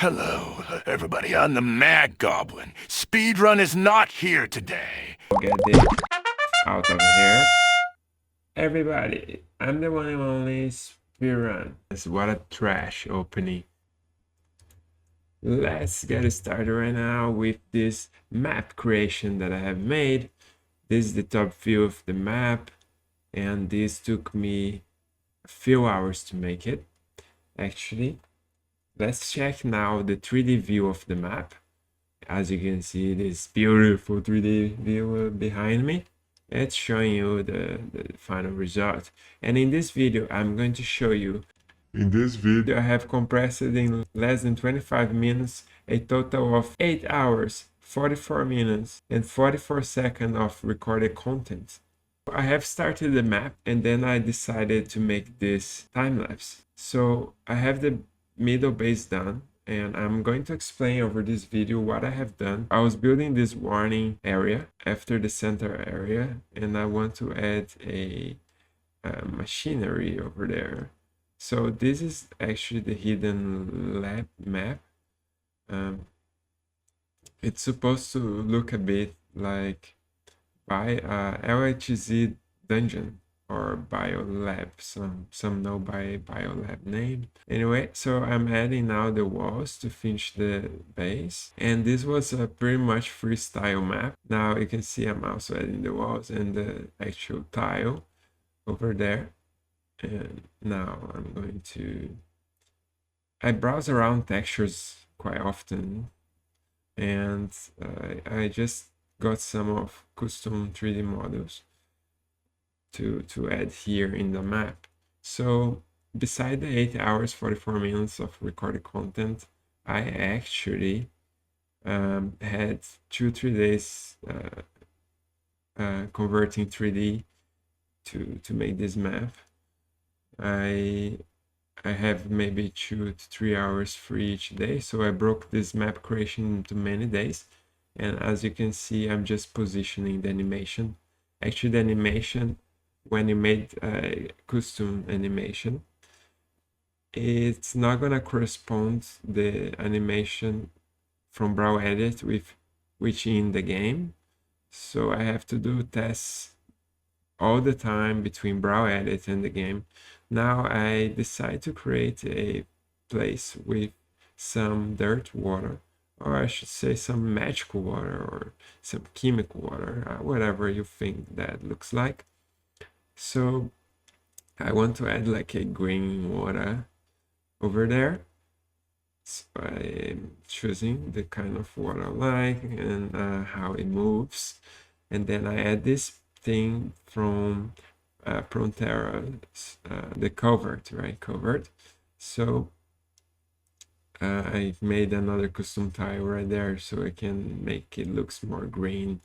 Hello, everybody. I'm the Mad Goblin. Speedrun is not here today. Get this out of here. Everybody, I'm the one and only Speedrun. What a trash opening. Let's get started right now with this map creation that I have made. This is the top view of the map, and this took me a few hours to make it, actually. Let's check now the 3D view of the map. As you can see, this beautiful 3D view behind me. It's showing you the final result. And in this video, I'm going to show you. In this video, I have compressed it in less than 25 minutes, a total of 8 hours, 44 minutes, and 44 seconds of recorded content. I have started the map and then I decided to make this time-lapse. So I have the middle base done, and I'm going to explain over this video what I have done. I was building this warning area after the center area, and I want to add a machinery over there. So this is actually the hidden lab map. It's supposed to look a bit like by LHZ dungeon or biolab, some know by biolab name. Anyway, so I'm adding now the walls to finish the base, and this was a pretty much freestyle map. Now you can see I'm also adding the walls and the actual tile over there. And now I'm going to I browse around textures quite often, and I just got some of custom 3D models to add here in the map. So beside the 8 hours 44 minutes of recorded content, I actually had 2-3 days converting 3D to make this map. I have maybe 2 to 3 hours free each day, so I broke this map creation into many days. And as you can see, I'm just positioning the animation. Actually, the animation, when you made a custom animation, it's not gonna correspond the animation from Brawl Edit with which in the game. So I have to do tests all the time between Brawl Edit and the game. Now I decide to create a place with some dirt water, or I should say some magical water or some chemical water, whatever you think that looks like. So I want to add like a green water over there. So I'm choosing the kind of water I like and how it moves. And then I add this thing from Prontera, the covert, right? Covert. So I've made another custom tile right there so I can make it looks more green,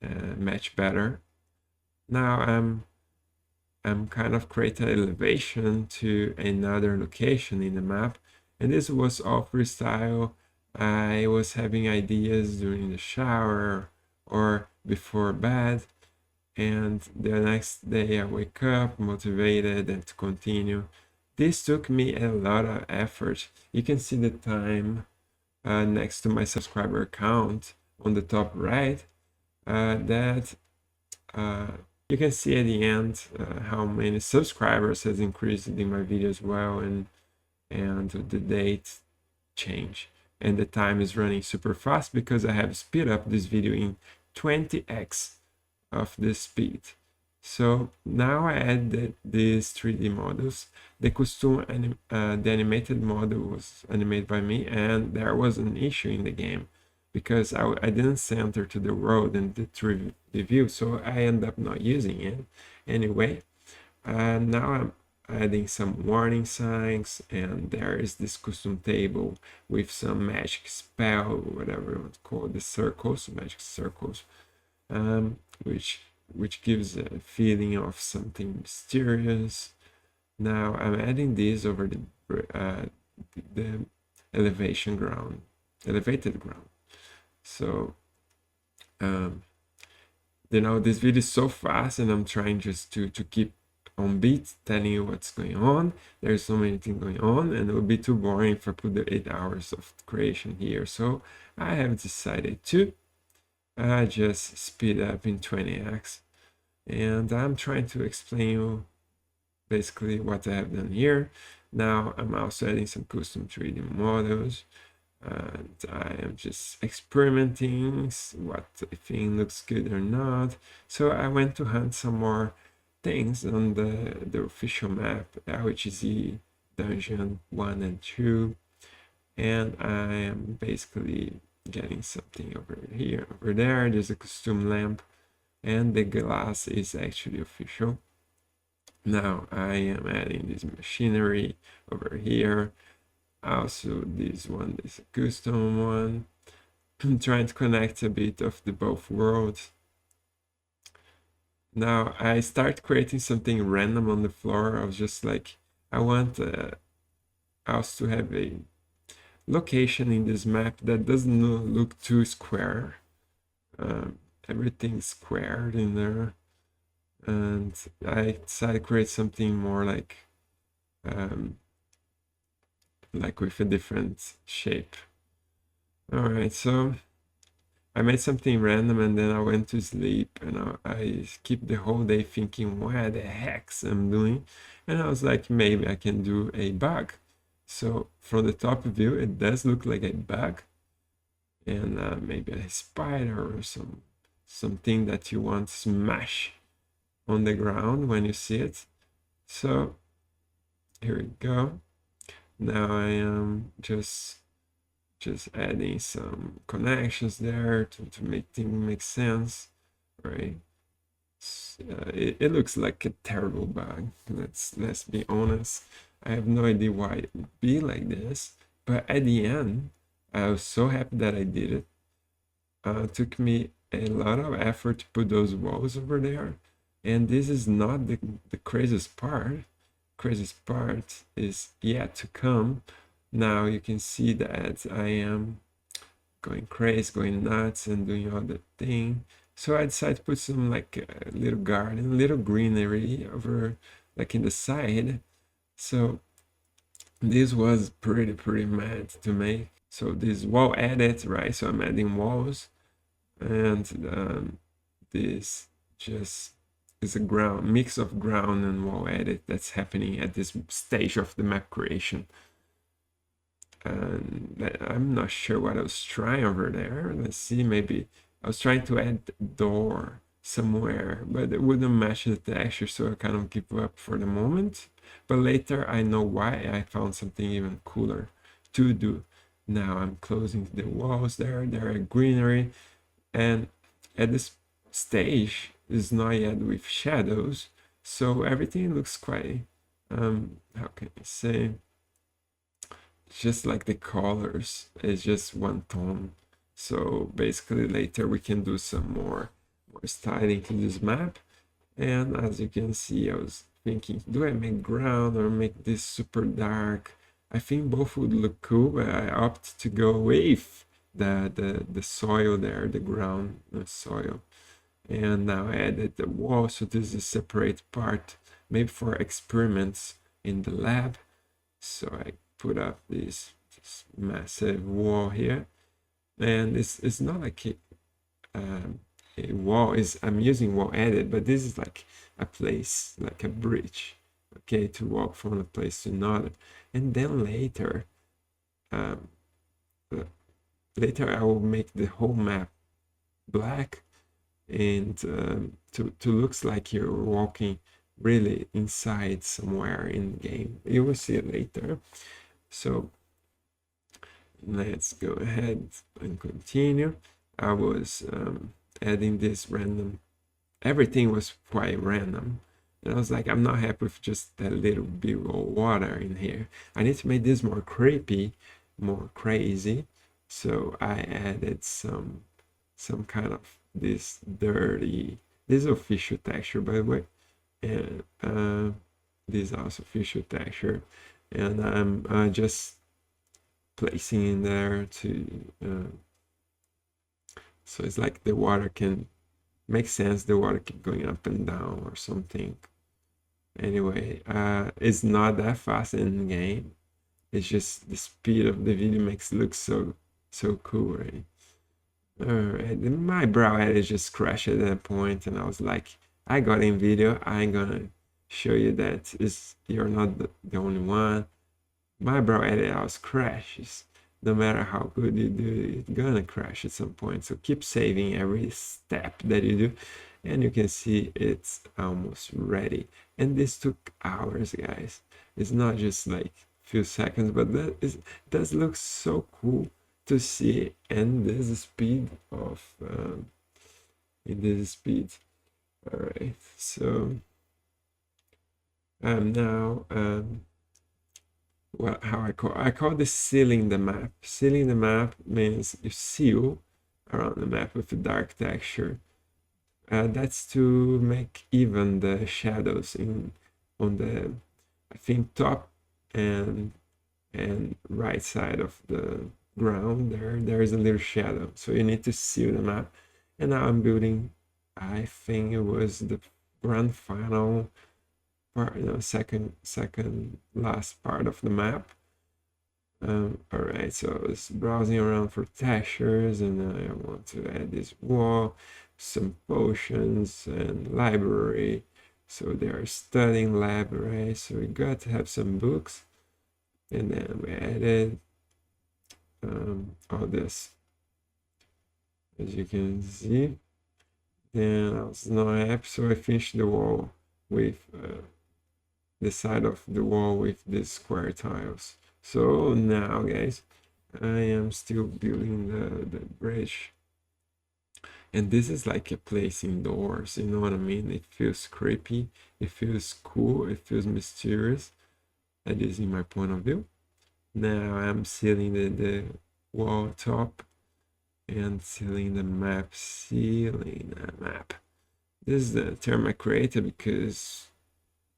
match better. Now I'm kind of creating elevation to another location in the map, and this was all freestyle. I was having ideas during the shower or before bed, and the next day I wake up motivated and to continue. This took me a lot of effort. You can see the time next to my subscriber count on the top right, that you can see at the end how many subscribers has increased in my video as well, and the date change, and the time is running super fast because I have speed up this video in 20x of the speed. So now I add these 3D models. The custom the animated model was animated by me, and there was an issue in the game because I didn't center to the road and the 3D view, so I end up not using it anyway. Now I'm adding some warning signs, and there is this custom table with some magic spell, whatever you want to call it, the circles, magic circles, which gives a feeling of something mysterious. Now I'm adding this over the elevated ground. So you know, this video is so fast, and I'm trying just to keep on beat telling you what's going on. There's so many things going on, and it would be too boring if I put the 8 hours of creation here. So I have decided to just speed up in 20x, and I'm trying to explain you basically what I have done here. Now I'm also adding some custom 3D models, and I am just experimenting what I think looks good or not. So I went to hunt some more things on the official map, LHZ Dungeon 1 and 2, and I am basically getting something over here. Over there's a custom lamp, and the glass is actually official. Now I am adding this machinery over here. Also, this one is a custom one. I'm trying to connect a bit of the both worlds. Now I start creating something random on the floor. I was just like, I want us to have a location in this map that doesn't look too square. Everything's squared in there, and I decided to create something more like with a different shape. All right, so I made something random and then I went to sleep, and I keep the whole day thinking what the heck's I'm doing, and I was like, maybe I can do a bug. So from the top view it does look like a bug, and maybe a spider or something that you want to smash on the ground when you see it. So here we go. Now I am just adding some connections there to make things make sense, right? It looks like a terrible bug. Let's be honest. I have no idea why it would be like this, but at the end, I was so happy that I did it. It took me a lot of effort to put those walls over there, and this is not the craziest part. Craziest part is yet to come. Now you can see that I am going crazy, going nuts, and doing all the thing. So I decided to put some like a little garden, a little greenery over like in the side. So this was pretty mad to make. So this wall edit, right? So I'm adding walls, and this just is a mix of ground and wall edit that's happening at this stage of the map creation. And I'm not sure what I was trying over there. Let's see, maybe I was trying to add a door somewhere, but it wouldn't match the texture, so I kind of give up for the moment. But later I know why. I found something even cooler to do. Now I'm closing the walls there are greenery, and at this stage is not yet with shadows, so everything looks quite how can I say, just like the colors is just one tone. So basically later we can do some more styling to this map. And as you can see, I was thinking, do I make ground or make this super dark? I think both would look cool, but I opt to go with the soil there, the ground soil. And now I added the wall, so this is a separate part, maybe for experiments in the lab. So I put up this massive wall here, and it's not like a wall. I'm using wall edit, but this is like a place, like a bridge, okay, to walk from a place to another. And then later I will make the whole map black, and to looks like you're walking really inside somewhere in the game. You will see it later. So let's go ahead and continue. I was adding this random, everything was quite random, and I was like, I'm not happy with just that little bit of water in here. I need to make this more creepy, more crazy. So I added some kind of this dirty, this is official texture by the way, and this is also official texture, and I'm just placing in there to so it's like the water can make sense, the water keep going up and down or something. Anyway, it's not that fast in the game. It's just the speed of the video makes it look so cool, right? Alright, my brow edit just crashed at that point, and I was like, I got in video, I ain't gonna show you that you're not the only one. My brow edit always crashes. No matter how good you do, it's gonna crash at some point. So keep saving every step that you do, and you can see it's almost ready. And this took hours, guys. It's not just like few seconds, but does look so cool to see. And this speed of in this speed. All right, so now well, how I call this sealing the map. Sealing the map means you seal around the map with a dark texture. That's to make even the shadows on the, I think, top and right side of the ground. There is a little shadow, so you need to seal the map. And now I'm building, I think it was the grand final part, second last part of the map. All right, so I was browsing around for textures, and I want to add this wall, some potions, and library. So they are studying lab, right? So we got to have some books, and then we added all this, as you can see. Then I was not happy, so I finished the wall with the side of the wall with these square tiles. So now, guys, I am still building the bridge, and this is like a place indoors, you know what I mean? It feels creepy, it feels cool, it feels mysterious. That is in my point of view. Now I'm sealing the wall top and sealing the map. Sealing the map. This is the term I created because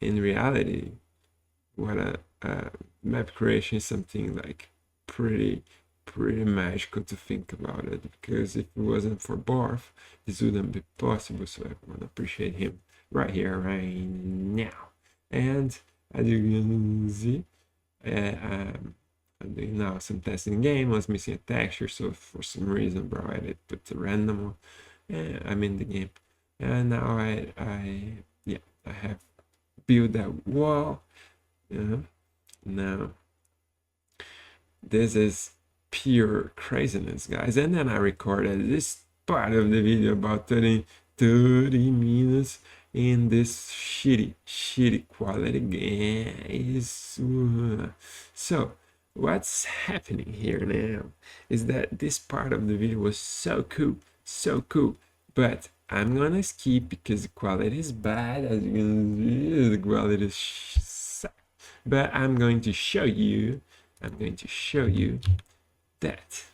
in reality, what a map creation is something like pretty magical to think about it, because if it wasn't for Barf, this wouldn't be possible. So I want to appreciate him right here, right now. And as you can see, I'm doing now some testing game. I was missing a texture, so for some reason, bro, I did put the random. I'm in the game, and now I have built that wall. Now this is pure craziness, guys. And then I recorded this part of the video about 30 minutes in this shitty quality, guys. So what's happening here now is that this part of the video was so cool, but I'm gonna skip because the quality is bad. As you can see, the quality is but I'm going to show you that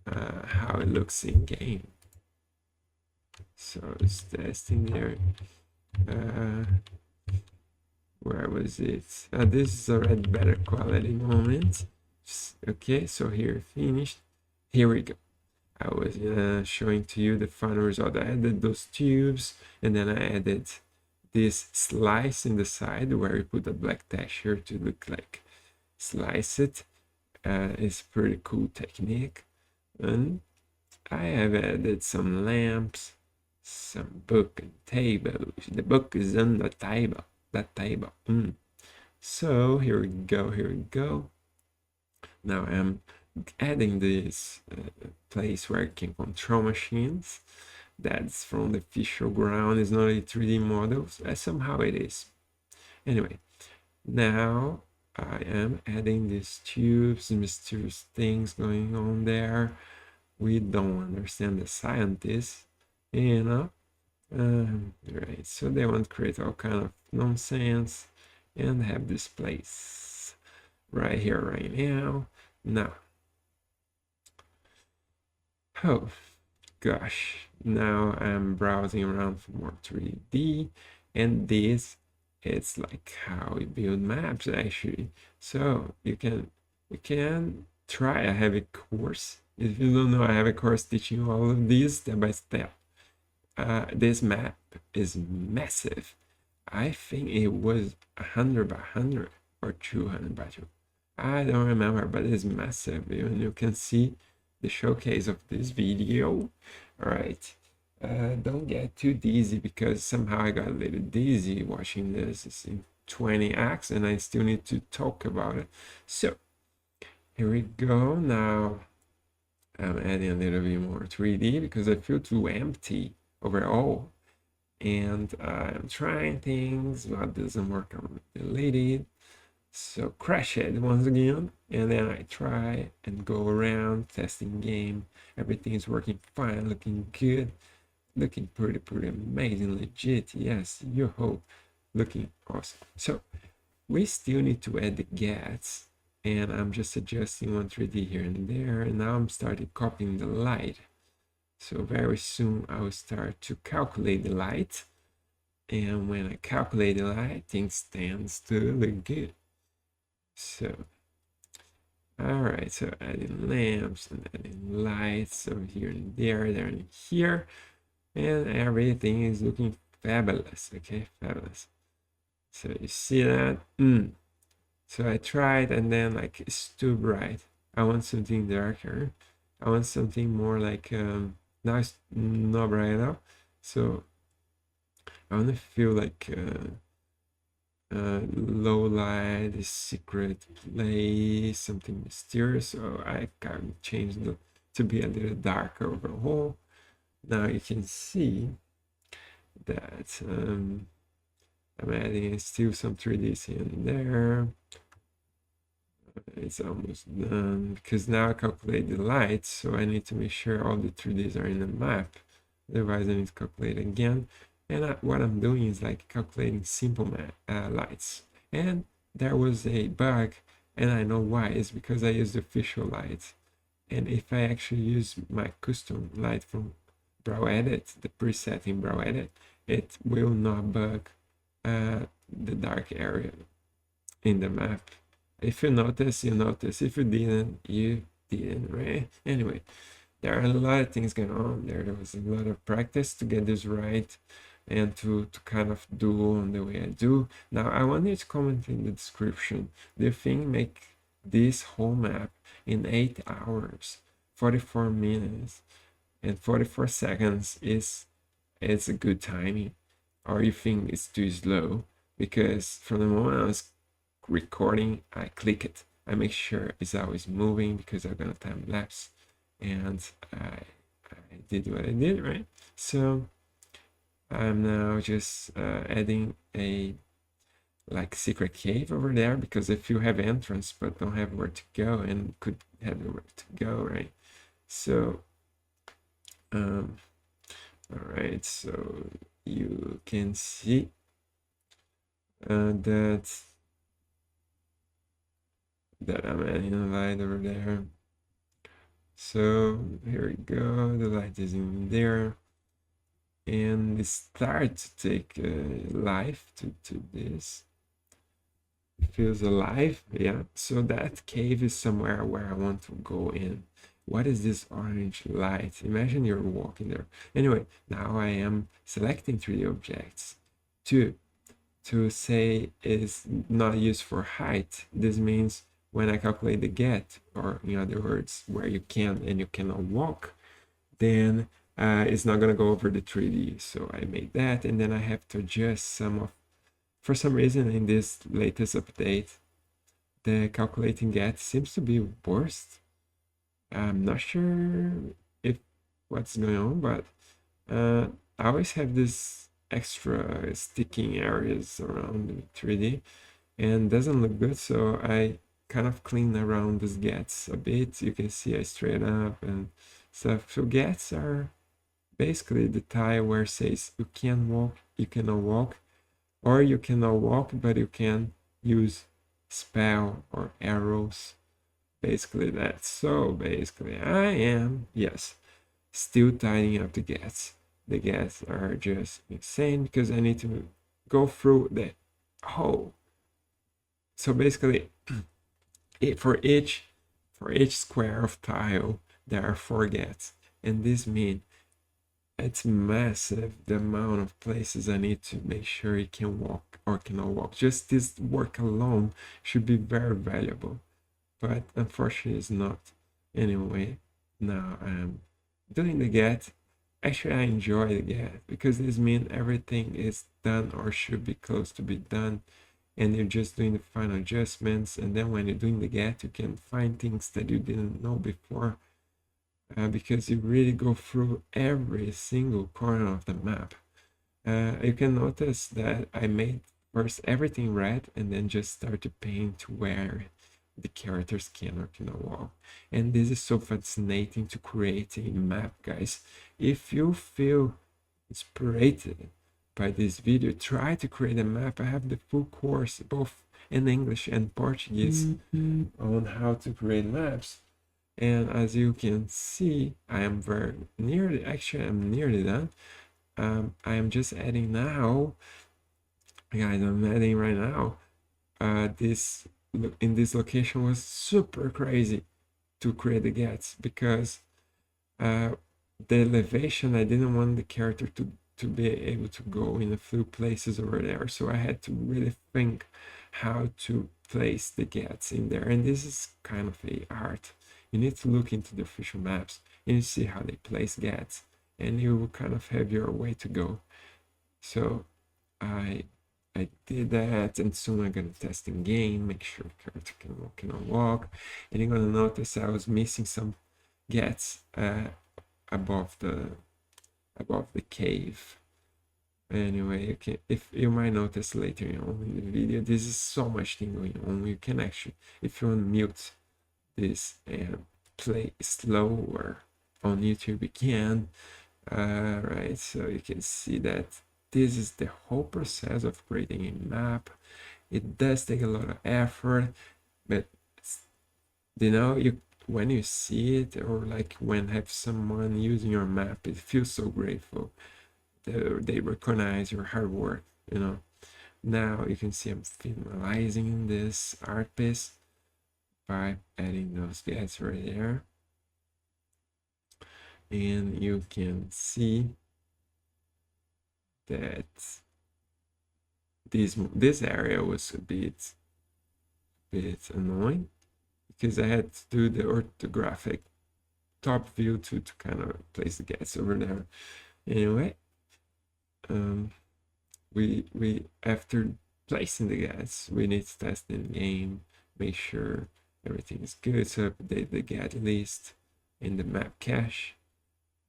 how it looks in game. So it's testing there. Where was it? This is already better quality moment. Okay, so here finished. Here we go. I was showing to you the final result. I added those tubes, and then I added this slice in the side where we put a black texture to look like slice it. It's pretty cool technique. And I have added some lamps, some book and tables. The book is on the table. So here we go. Now I'm adding this place where I can control machines. That's from the official ground. It's not a 3D model. Somehow it is. Anyway, now I am adding these tubes, mysterious things going on there. We don't understand the scientists, you know. Right, so they want to create all kind of nonsense and have this place right here, right now. Now, oh gosh, now I'm browsing around for more 3D, and this it's like how we build maps actually. So you can try. I have a course. If you don't know, I have a course teaching all of these step by step. This map is massive. I think it was 100 by 100 or 200 by 200. I don't remember, but it's massive. You can see the showcase of this video. All right. Don't get too dizzy, because somehow I got a little dizzy watching this. It's in 20x and I still need to talk about it. So here we go. Now I'm adding a little bit more 3D because I feel too empty overall. And I'm trying things. What doesn't work, I'm deleting. So crash it once again, and then I try and go around testing game. Everything is working fine, looking good, looking pretty amazing, legit. Yes, you hope, looking awesome. So we still need to add the gets, and I'm just adjusting one 3D here and there, and now I'm starting copying the light. So very soon I will start to calculate the light, and when I calculate the light, things tends to look good. So all right, so adding lamps and adding lights, so here and there and here, and everything is looking fabulous. Okay, fabulous. So you see that? So I tried, and then like it's too bright. I want something darker. I want something more like now it's not bright enough. So I want to feel like low light, a secret place, something mysterious. So I can change it to be a little darker overall. Now you can see that I'm adding still some 3Ds here and there. It's almost done, because now I calculate the lights, so I need to make sure all the 3Ds are in the map. Otherwise I need to calculate again. And what I'm doing is like calculating simple lights. And there was a bug, and I know why. It's because I used official lights. And if I actually use my custom light from Brow Edit, the preset in Brow Edit, it will not bug the dark area in the map. If you notice, you notice. If you didn't, you didn't, right? Anyway, there are a lot of things going on there. There was a lot of practice to get this right and to kind of do on the way I do. Now, I want you to comment in the description. Do you think make this whole map in 8 hours, 44 minutes, and 44 seconds is a good timing? Or you think it's too slow? Because from the moment I was recording, I click it. I make sure it's always moving because I'm gonna time lapse, and I did what I did, right? So I'm now just adding a like secret cave over there, because if you have entrance but don't have where to go, and could have nowhere to go, right? So all right, so you can see that I'm adding a light over there. So here we go, the light is in there, and it starts to take life to this. It feels alive, yeah. So that cave is somewhere where I want to go in. What is this orange light? Imagine you're walking there. Anyway, now I am selecting 3D objects to say is not used for height. This means when I calculate the get, or in other words, where you can and you cannot walk, then it's not gonna go over the 3D. So I made that, and then I have to adjust some of, for some reason in this latest update, the calculating get seems to be worse. I'm not sure if what's going on, but I always have this extra sticking areas around the 3D, and doesn't look good. So I kind of clean around these gets a bit. You can see I straight up and stuff. So gets are basically the tile where it says you can walk, you cannot walk, or you cannot walk but you can use spell or arrows. Basically that. So basically I am, yes, still tidying up the gets. The gets are just insane because I need to go through the whole. So basically for each square of tile there are 4 gets, and this means it's massive, the amount of places I need to make sure you can walk or cannot walk. Just this work alone should be very valuable, but unfortunately it's not. Anyway, now I'm doing the get. Actually, I enjoy the get because this means everything is done or should be close to be done, and you're just doing the final adjustments. And then when you're doing the get, you can find things that you didn't know before, because you really go through every single corner of the map. You can notice that I made first everything red and then just start to paint where the characters can or cannot walk. And this is so fascinating to create a map, guys. If you feel inspired by this video, try to create a map. I have the full course both in English and Portuguese on how to create maps. And as you can see, I am very nearly, actually I'm nearly done. I am just adding now, guys, I'm adding right now. This in this location was super crazy to create the gets because the elevation, I didn't want the character to be able to go in a few places over there, so I had to really think how to place the gets in there. And this is kind of a art. You need to look into the official maps and you see how they place gets, and you will kind of have your way to go. So I did that, and soon I'm gonna test in game, make sure the character can walk, and you're gonna notice I was missing some gets above the cave. Anyway, you can, if you might notice later on in the video, this is so much thing going on. You can actually, if you unmute this and play slower on YouTube, you can. Right, so you can see that this is the whole process of creating a map. It does take a lot of effort, but you know, when you see it, or like when have someone using your map, it feels so grateful. They recognize your hard work, you know. Now you can see I'm finalizing this art piece by adding those guys right there, and you can see that this area was a bit annoying because I had to do the orthographic top view to kind of place the gets over there. Anyway, we after placing the gets, we need to test in game, make sure everything is good. So update the get list in the map cache.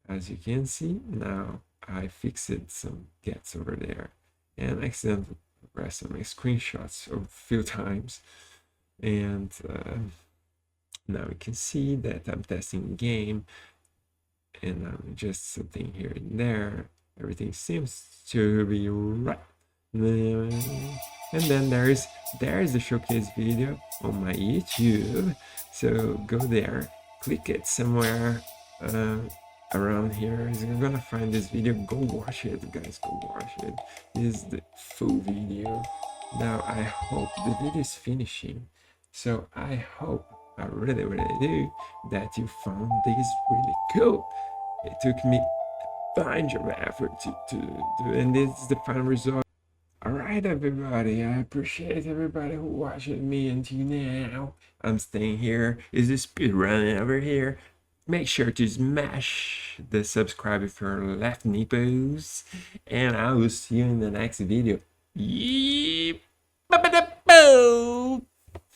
As you can see, now I fixed some gets over there and accidentally pressed on my screenshots a few times, and now you can see that I'm testing game, and I'm just something here and there. Everything seems to be right. And then there's the showcase video on my YouTube, so go there, click it somewhere around here. You're gonna find this video. Go watch it, guys, go watch it. This is the full video. Now I hope the video is finishing, so I hope, I really do, that you found this really cool. It took me a bunch of effort to do, and this is the final result. All right, everybody, I appreciate everybody who watched me until now. I'm staying here. Is this speed running over here? Make sure to smash the subscribe if you're left nippos, and I will see you in the next video. Yeep.